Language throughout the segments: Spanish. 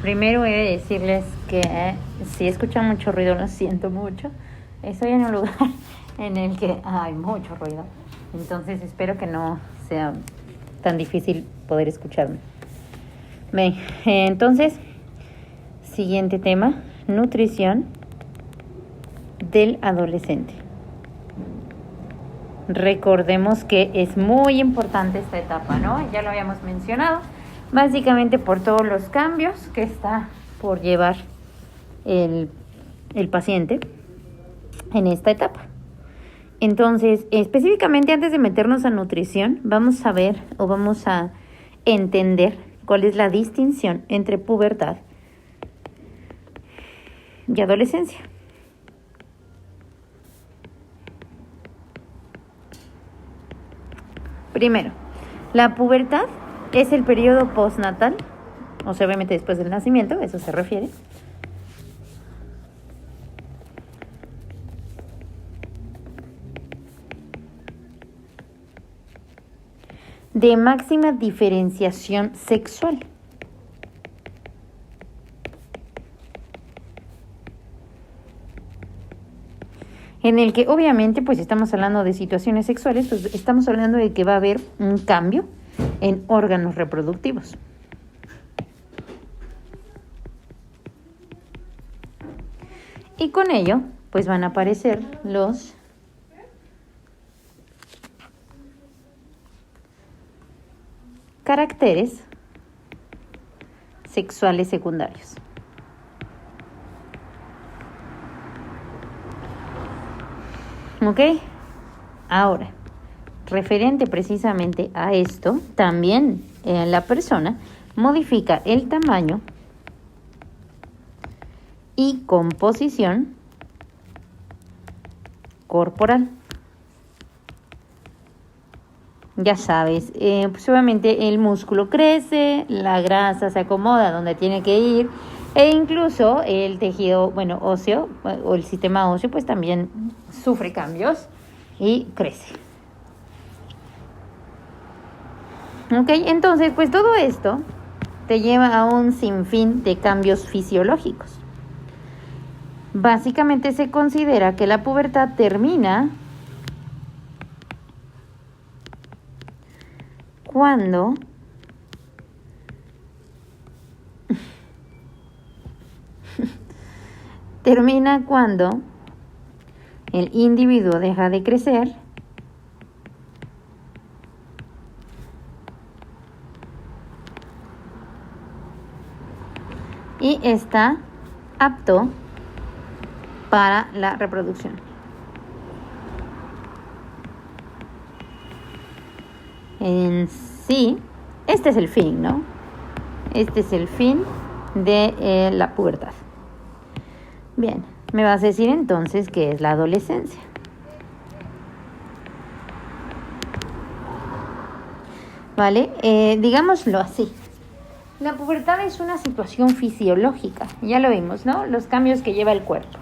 Primero he de decirles que si escuchan mucho ruido, lo siento mucho. Estoy en un lugar en el que hay mucho ruido. Entonces espero que no sea tan difícil poder escucharme. Bien, entonces, siguiente tema, nutrición del adolescente. Recordemos que es muy importante esta etapa, ¿no? Ya lo habíamos mencionado, básicamente por todos los cambios que está por llevar el paciente en esta etapa. Entonces, específicamente antes de meternos a nutrición, vamos a ver o vamos a entender cuál es la distinción entre pubertad y adolescencia. Primero, la pubertad es el periodo postnatal, o sea, obviamente después del nacimiento, a eso se refiere. De máxima diferenciación sexual. En el que obviamente pues estamos hablando de situaciones sexuales, pues estamos hablando de que va a haber un cambio en órganos reproductivos. Y con ello pues van a aparecer los caracteres sexuales secundarios. ¿Ok? Ahora, referente precisamente a esto, también la persona modifica el tamaño y composición corporal. Ya sabes, pues obviamente el músculo crece, la grasa se acomoda donde tiene que ir e incluso el tejido, óseo o el sistema óseo pues también sufre cambios y crece. Ok, entonces pues todo esto te lleva a un sinfín de cambios fisiológicos. Básicamente se considera que la pubertad termina cuando el individuo deja de crecer y está apto para la reproducción. En sí, este es el fin, ¿no? Este es el fin de la pubertad. Bien, me vas a decir entonces qué es la adolescencia. ¿Vale? Digámoslo así. La pubertad es una situación fisiológica, ya lo vimos, ¿no? Los cambios que lleva el cuerpo.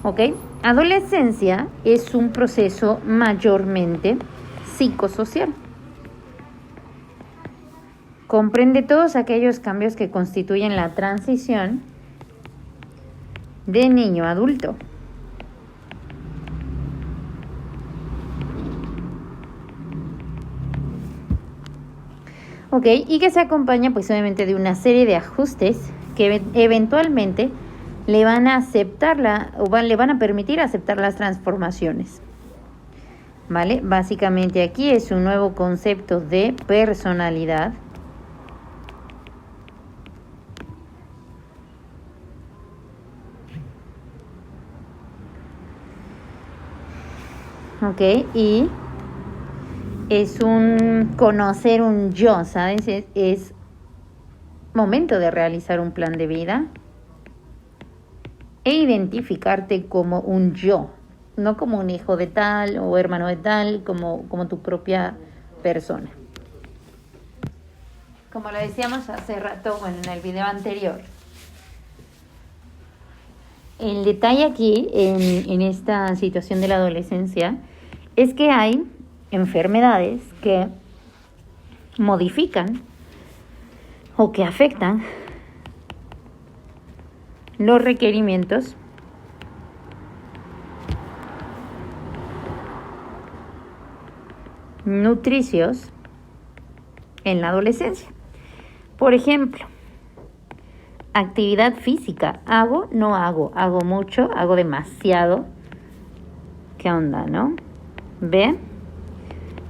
¿Ok? Adolescencia es un proceso mayormente psicosocial. Comprende todos aquellos cambios que constituyen la transición de niño a adulto. Ok, y que se acompaña pues obviamente de una serie de ajustes que eventualmente le van a le van a permitir aceptar las transformaciones. ¿Vale? Básicamente aquí es un nuevo concepto de personalidad. Ok, y es un conocer un yo, ¿sabes? Es momento de realizar un plan de vida e identificarte como un yo, no como un hijo de tal o hermano de tal, como tu propia persona. Como lo decíamos hace rato, en el video anterior, el detalle aquí en esta situación de la adolescencia es que hay enfermedades que modifican o que afectan los requerimientos nutricios en la adolescencia. Por ejemplo, actividad física. ¿Hago? No hago. ¿Hago mucho? ¿Hago demasiado? ¿Qué onda, no? B.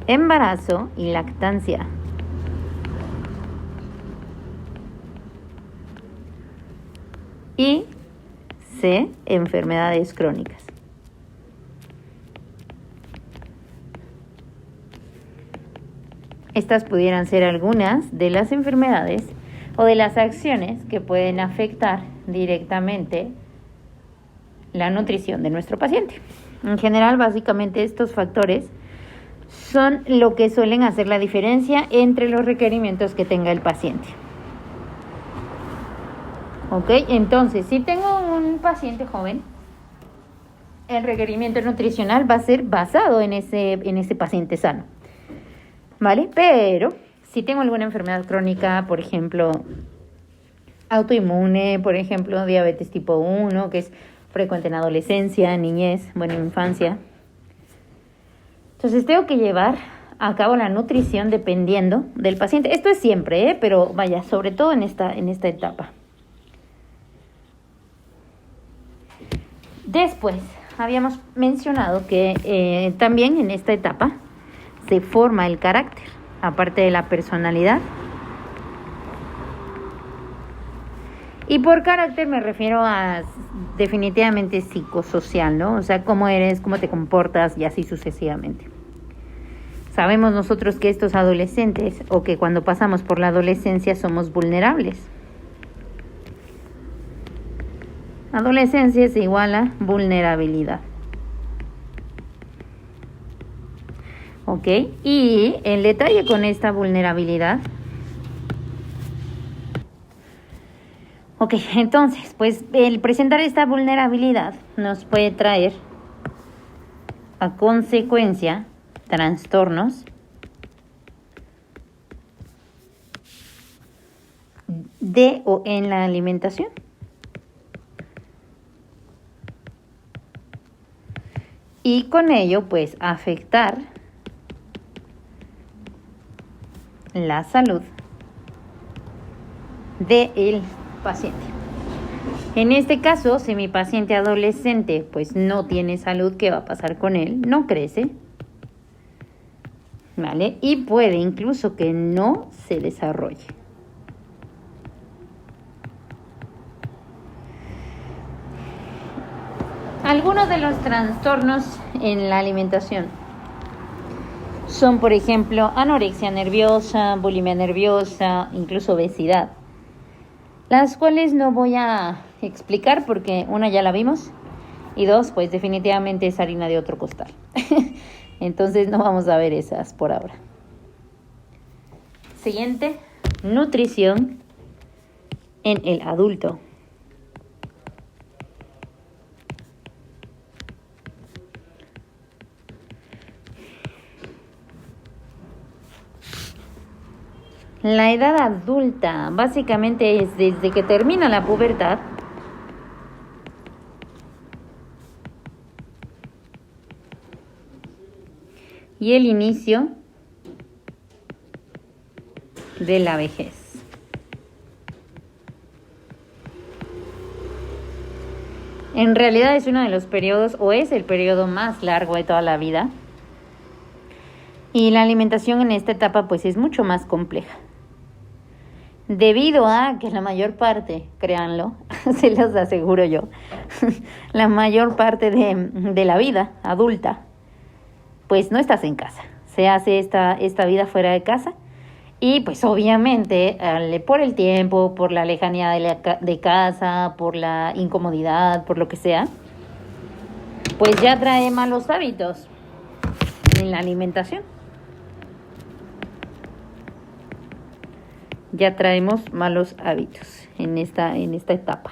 Embarazo y lactancia. Y C. Enfermedades crónicas. Estas pudieran ser algunas de las enfermedades o de las acciones que pueden afectar directamente la nutrición de nuestro paciente. En general, básicamente estos factores son lo que suelen hacer la diferencia entre los requerimientos que tenga el paciente. ¿Ok? Entonces, si tengo un paciente joven, el requerimiento nutricional va a ser basado en ese paciente sano. ¿Vale? Pero si tengo alguna enfermedad crónica, por ejemplo, autoinmune, por ejemplo, diabetes tipo 1, que es frecuente en adolescencia, niñez, en infancia. Entonces tengo que llevar a cabo la nutrición dependiendo del paciente. Esto es siempre, pero vaya, sobre todo en esta etapa. Después, habíamos mencionado que también en esta etapa se forma el carácter, aparte de la personalidad. Y por carácter me refiero a definitivamente psicosocial, ¿no? O sea, cómo eres, cómo te comportas y así sucesivamente. Sabemos nosotros que estos adolescentes o que cuando pasamos por la adolescencia somos vulnerables. Adolescencia es igual a vulnerabilidad. ¿Ok? Y el detalle con esta vulnerabilidad. Ok, entonces, pues el presentar esta vulnerabilidad nos puede traer a consecuencia trastornos de o en la alimentación. Y con ello, pues, afectar la salud del paciente. En este caso, si mi paciente adolescente pues no tiene salud, ¿qué va a pasar con él? No crece, ¿vale? Y puede incluso que no se desarrolle. Algunos de los trastornos en la alimentación son, por ejemplo, anorexia nerviosa, bulimia nerviosa, incluso obesidad, las cuales no voy a explicar porque una ya la vimos y dos, pues definitivamente es harina de otro costal. Entonces no vamos a ver esas por ahora. Siguiente, nutrición en el adulto. La edad adulta básicamente es desde que termina la pubertad y el inicio de la vejez. En realidad es uno de los periodos, o es el periodo más largo de toda la vida. Y la alimentación en esta etapa pues es mucho más compleja. Debido a que la mayor parte, créanlo, se los aseguro yo, la mayor parte de la vida adulta, pues no estás en casa. Se hace esta vida fuera de casa y pues obviamente por el tiempo, por la lejanía de casa, por la incomodidad, por lo que sea, pues ya trae malos hábitos en la alimentación. Ya traemos malos hábitos en esta etapa.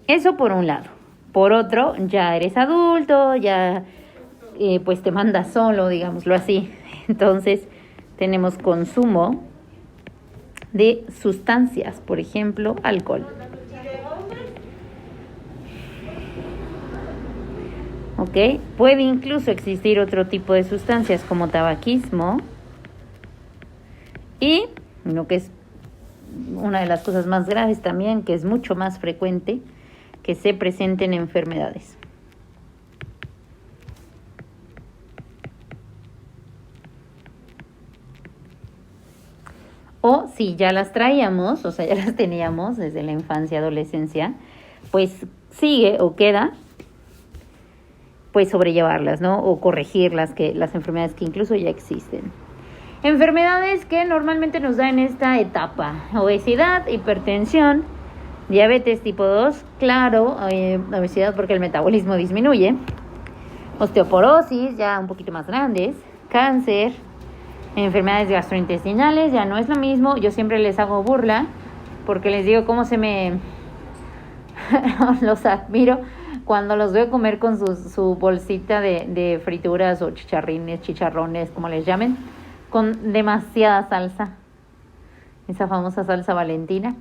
Eso por un lado. Por otro, ya eres adulto, ya pues te mandas solo, digámoslo así. Entonces tenemos consumo de sustancias, por ejemplo, alcohol. ¿ok? Puede incluso existir otro tipo de sustancias como tabaquismo y lo que es una de las cosas más graves también, que es mucho más frecuente que se presenten enfermedades. O si ya las traíamos, o sea, ya las teníamos desde la infancia, adolescencia, pues sigue o queda, pues sobrellevarlas, ¿no? O corregirlas, las enfermedades que incluso ya existen. Enfermedades que normalmente nos da en esta etapa: obesidad, hipertensión, diabetes tipo 2, claro, obesidad porque el metabolismo disminuye, osteoporosis, ya un poquito más grandes, cáncer, enfermedades gastrointestinales, ya no es lo mismo. Yo siempre les hago burla porque les digo cómo los admiro cuando los veo comer con su bolsita de frituras o chicharrones, como les llamen, con demasiada salsa, esa famosa salsa Valentina,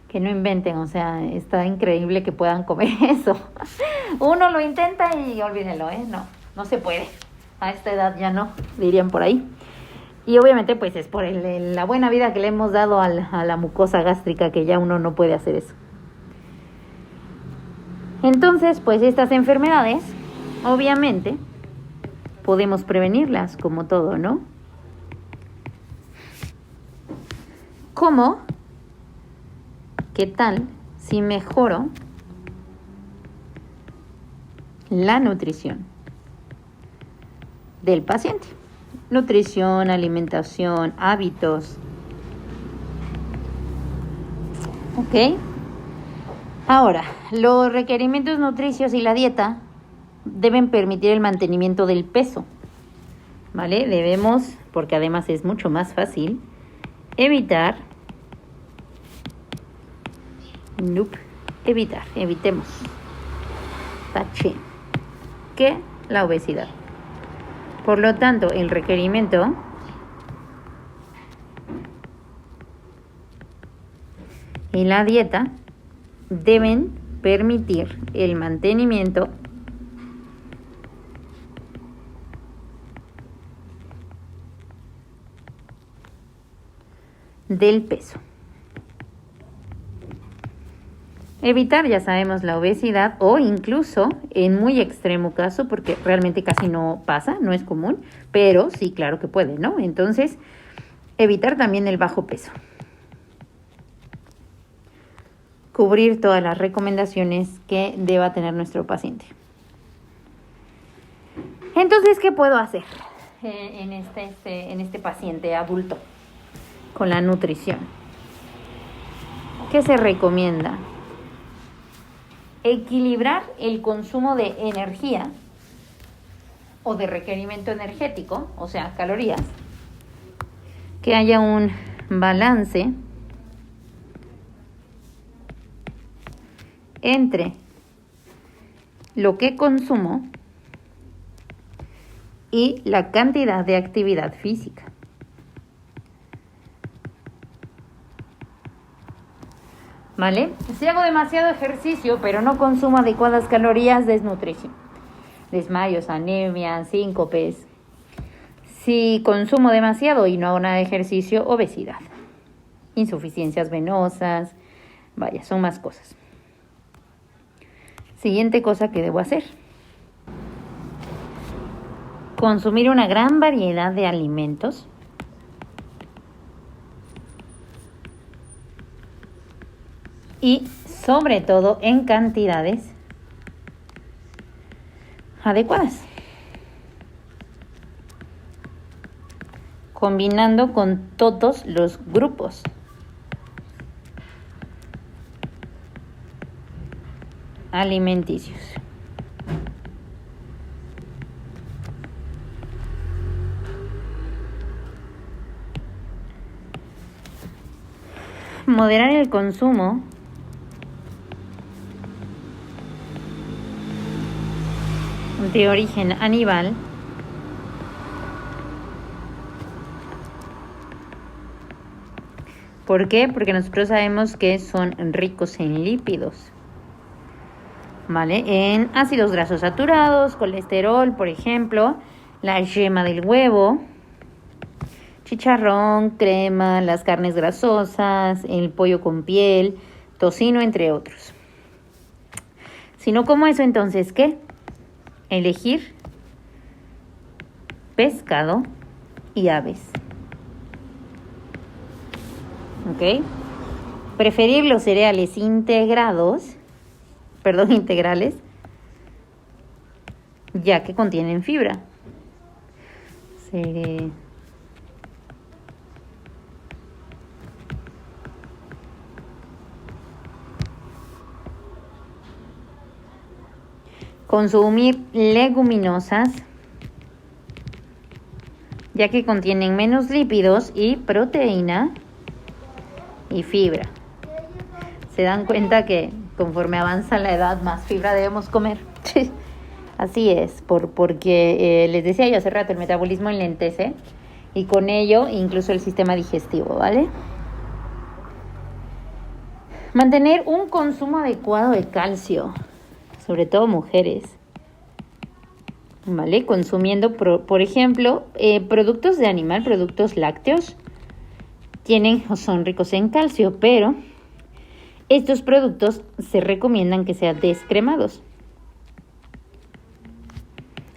que no inventen, o sea, está increíble que puedan comer eso. Uno lo intenta y olvídenlo, no se puede. A esta edad ya no, dirían por ahí. Y obviamente pues es por la buena vida que le hemos dado a la mucosa gástrica, que ya uno no puede hacer eso. Entonces, pues estas enfermedades, obviamente, podemos prevenirlas, como todo, ¿no? ¿Cómo? ¿Qué tal si mejoro la nutrición del paciente? Nutrición, alimentación, hábitos. ¿Ok? Ahora, los requerimientos nutricios y la dieta deben permitir el mantenimiento del peso, ¿vale? Debemos, porque además es mucho más fácil, evitemos, tache, que la obesidad. Por lo tanto, el requerimiento y la dieta deben permitir el mantenimiento del peso. Evitar, ya sabemos, la obesidad, o incluso en muy extremo caso, porque realmente casi no pasa, no es común, pero sí, claro que puede, ¿no? Entonces, evitar también el bajo peso. Cubrir todas las recomendaciones que deba tener nuestro paciente. Entonces, ¿qué puedo hacer en este paciente adulto con la nutrición? ¿Qué se recomienda? Equilibrar el consumo de energía o de requerimiento energético, o sea, calorías. Que haya un balance entre lo que consumo y la cantidad de actividad física. ¿Vale? Si hago demasiado ejercicio pero no consumo adecuadas calorías, desnutrición, desmayos, anemia, síncopes. Si consumo demasiado y no hago nada de ejercicio, obesidad, insuficiencias venosas, vaya, son más cosas. Siguiente cosa que debo hacer: consumir una gran variedad de alimentos y sobre todo en cantidades adecuadas, combinando con todos los grupos. Alimenticios. Moderar el consumo de origen animal ¿por qué? Porque nosotros sabemos que son ricos en lípidos, ¿vale? En ácidos grasos saturados, colesterol, por ejemplo, la yema del huevo, chicharrón, crema, las carnes grasosas, el pollo con piel, tocino, entre otros. Si no como eso, entonces, ¿qué? Elegir pescado y aves. ¿Ok? Preferir los cereales integrales, ya que contienen fibra. Consumir leguminosas, ya que contienen menos lípidos y proteína y fibra. Se dan cuenta que conforme avanza la edad, más fibra debemos comer. Así es, porque les decía yo hace rato, el metabolismo enlentece y con ello incluso el sistema digestivo, ¿vale? Mantener un consumo adecuado de calcio, sobre todo mujeres, ¿vale? Consumiendo, por ejemplo, productos de animal, productos lácteos, tienen o son ricos en calcio, pero estos productos se recomiendan que sean descremados.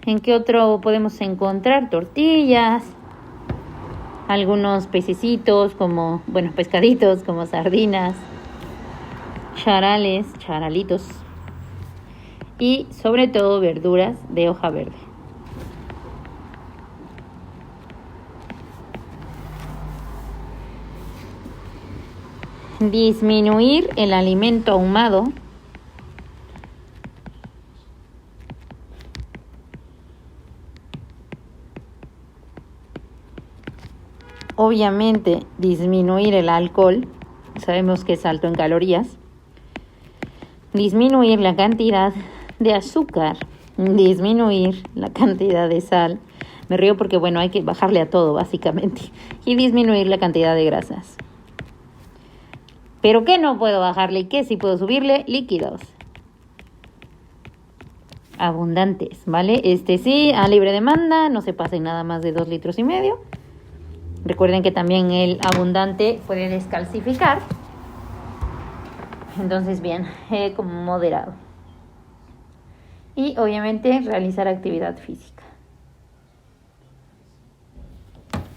¿En qué otro podemos encontrar? Tortillas, algunos pececitos pescaditos como sardinas, charalitos y sobre todo verduras de hoja verde. Disminuir el alimento ahumado. Obviamente, disminuir el alcohol. Sabemos que es alto en calorías. Disminuir la cantidad de azúcar. Disminuir la cantidad de sal. Me río porque, hay que bajarle a todo, básicamente. Y disminuir la cantidad de grasas. ¿Pero qué no puedo bajarle y qué sí puedo subirle? Líquidos abundantes, ¿vale? Sí, a libre demanda, no se pasen nada más de 2,5 litros. Recuerden que también el abundante puede descalcificar. Entonces, bien, como moderado. Y obviamente realizar actividad física.